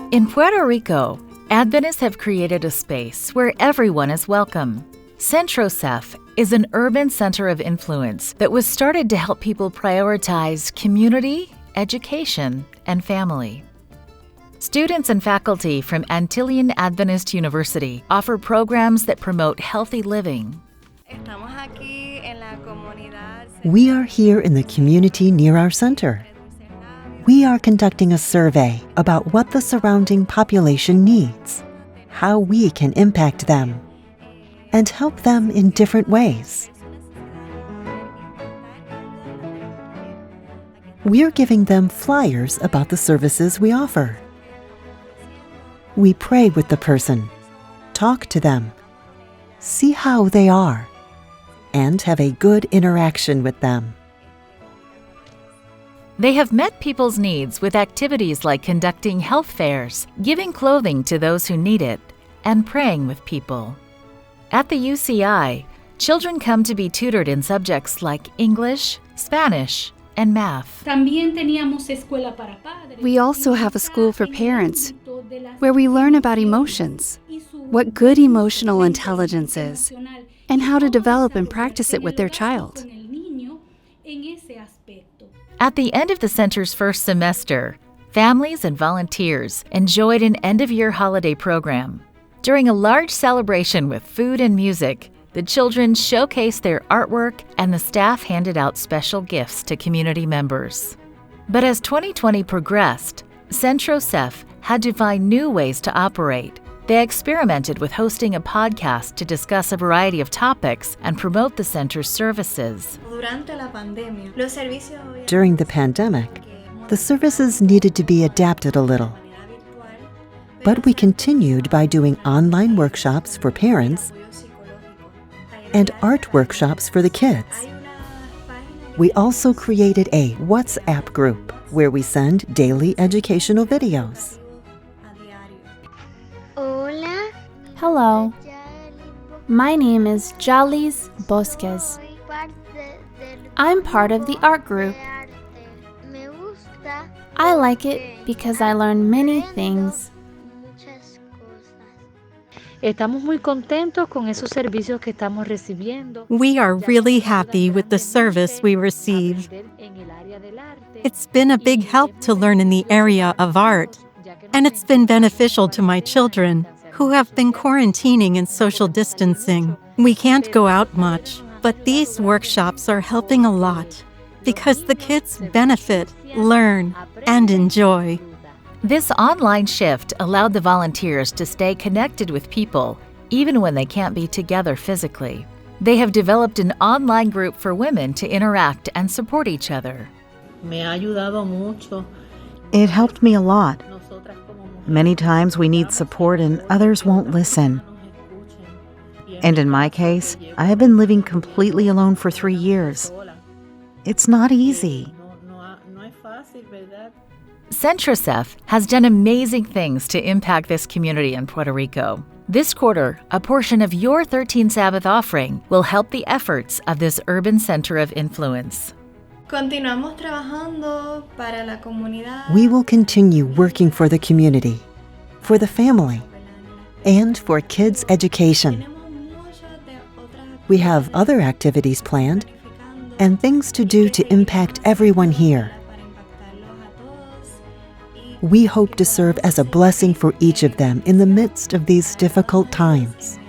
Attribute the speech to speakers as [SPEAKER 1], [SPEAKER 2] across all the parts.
[SPEAKER 1] In Puerto Rico, Adventists have created a space where everyone is welcome. CentroCEF is an urban center of influence that was started to help people prioritize community, education, and family. Students and faculty from Antillean Adventist University offer programs that promote healthy living.
[SPEAKER 2] We are here in the community near our center. We are conducting a survey about what the surrounding population needs, how we can impact them, and help them in different ways. We're giving them flyers about the services we offer. We pray with the person, talk to them, see how they are, and have a good interaction with them.
[SPEAKER 1] They have met people's needs with activities like conducting health fairs, giving clothing to those who need it, and praying with people. At the UCI, children come to be tutored in subjects like English, Spanish, and math.
[SPEAKER 3] We also have a school for parents where we learn about emotions, what good emotional intelligence is, and how to develop and practice it with their child.
[SPEAKER 1] At the end of the center's first semester, families and volunteers enjoyed an end-of-year holiday program. During a large celebration with food and music, the children showcased their artwork and the staff handed out special gifts to community members. But as 2020 progressed, CentroCEF had to find new ways to operate. They experimented with hosting a podcast to discuss a variety of topics and promote the center's services.
[SPEAKER 2] During the pandemic, the services needed to be adapted a little. But we continued by doing online workshops for parents and art workshops for the kids. We also created a WhatsApp group where we send daily educational videos.
[SPEAKER 4] Hello, my name is Jalis Bosques. I'm part of the art group. I like it because I learn many things.
[SPEAKER 5] Estamos muy contentos con esos servicios que estamos recibiendo.
[SPEAKER 6] We are really happy with the service we receive. It's been a big help to learn in the area of art, and it's been beneficial to my children, who have been quarantining and social distancing. We can't go out much, but these workshops are helping a lot because the kids benefit, learn, and enjoy.
[SPEAKER 1] This online shift allowed the volunteers to stay connected with people, even when they can't be together physically. They have developed an online group for women to interact and support each other.
[SPEAKER 7] It helped me a lot. Many times we need support and others won't listen. And in my case, I have been living completely alone for 3 years. It's not easy.
[SPEAKER 1] CentroCEF has done amazing things to impact this community in Puerto Rico. This quarter, a portion of your 13th Sabbath offering will help the efforts of this urban center of influence.
[SPEAKER 2] We will continue working for the community, for the family, and for kids' education. We have other activities planned and things to do to impact everyone here. We hope to serve as a blessing for each of them in the midst of these difficult times.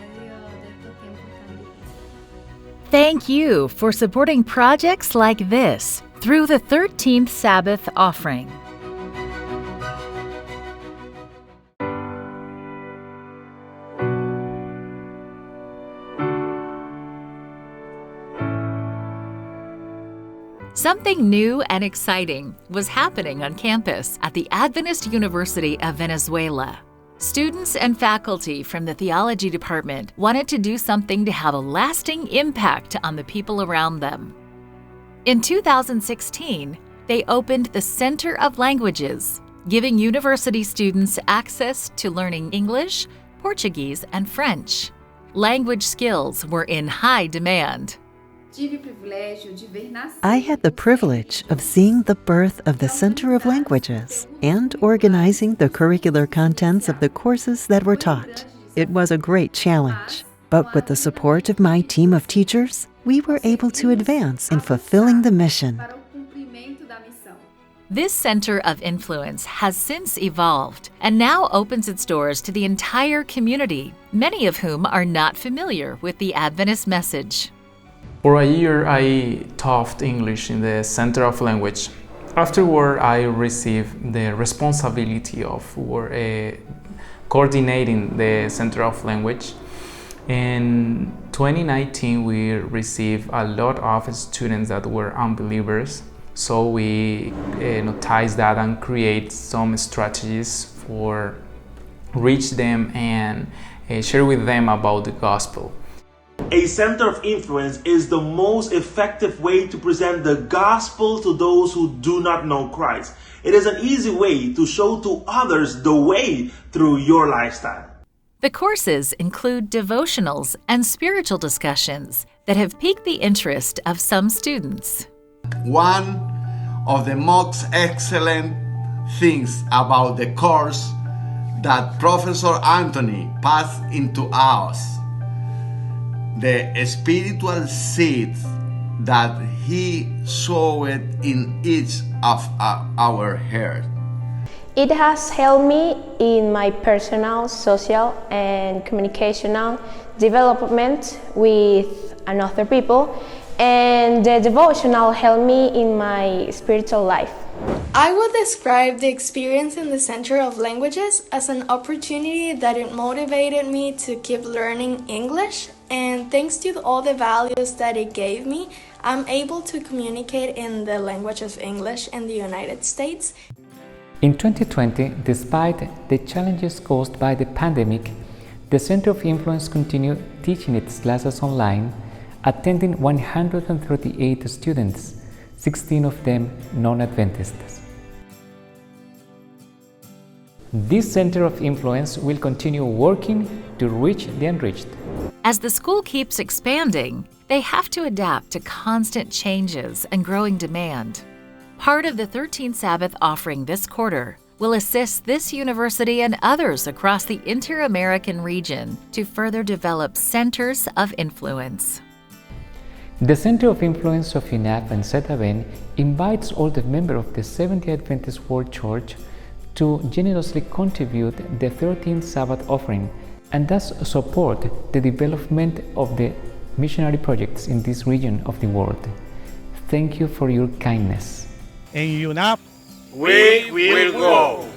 [SPEAKER 1] Thank you for supporting projects like this through the 13th Sabbath offering. Something new and exciting was happening on campus at the Adventist University of Venezuela. Students and faculty from the theology department wanted to do something to have a lasting impact on the people around them. In 2016, they opened the Center of Languages, giving university students access to learning English, Portuguese, and French. Language skills were in high demand.
[SPEAKER 2] I had the privilege of seeing the birth of the Center of Languages and organizing the curricular contents of the courses that were taught. It was a great challenge, but with the support of my team of teachers, we were able to advance in fulfilling the mission.
[SPEAKER 1] This center of influence has since evolved and now opens its doors to the entire community, many of whom are not familiar with the Adventist message.
[SPEAKER 8] For a year, I taught English in the Center of Language. Afterward, I received the responsibility of coordinating the Center of Language. In 2019, we received a lot of students that were unbelievers. So we notice that and create some strategies for reach them and share with them about the gospel.
[SPEAKER 9] A center of influence is the most effective way to present the gospel to those who do not know Christ. It is an easy way to show to others the way through your lifestyle.
[SPEAKER 1] The courses include devotionals and spiritual discussions that have piqued the interest of some students.
[SPEAKER 10] One of the most excellent things about the course that Professor Anthony passed into us, the spiritual seeds that he sowed in each of our hearts.
[SPEAKER 11] It has helped me in my personal, social, and communicational development with other people, and the devotional helped me in my spiritual life.
[SPEAKER 12] I would describe the experience in the Center of Languages as an opportunity that it motivated me to keep learning English, and thanks to all the values that it gave me, I'm able to communicate in the language of English in the United States.
[SPEAKER 13] In 2020, despite the challenges caused by the pandemic, the Center of Influence continued teaching its classes online, attending 138 students, 16 of them non-Adventists. This Center of Influence will continue working to reach the unreached.
[SPEAKER 1] As the school keeps expanding, they have to adapt to constant changes and growing demand. Part of the 13th Sabbath offering this quarter will assist this university and others across the Inter-American region to further develop centers of influence.
[SPEAKER 13] The Center of Influence of UNAP and Zeta Ben invites all the members of the Seventh-day Adventist World Church to generously contribute the 13th Sabbath offering and thus support the development of the missionary projects in this region of the world. Thank you for your kindness.
[SPEAKER 14] In UNAP, we will go.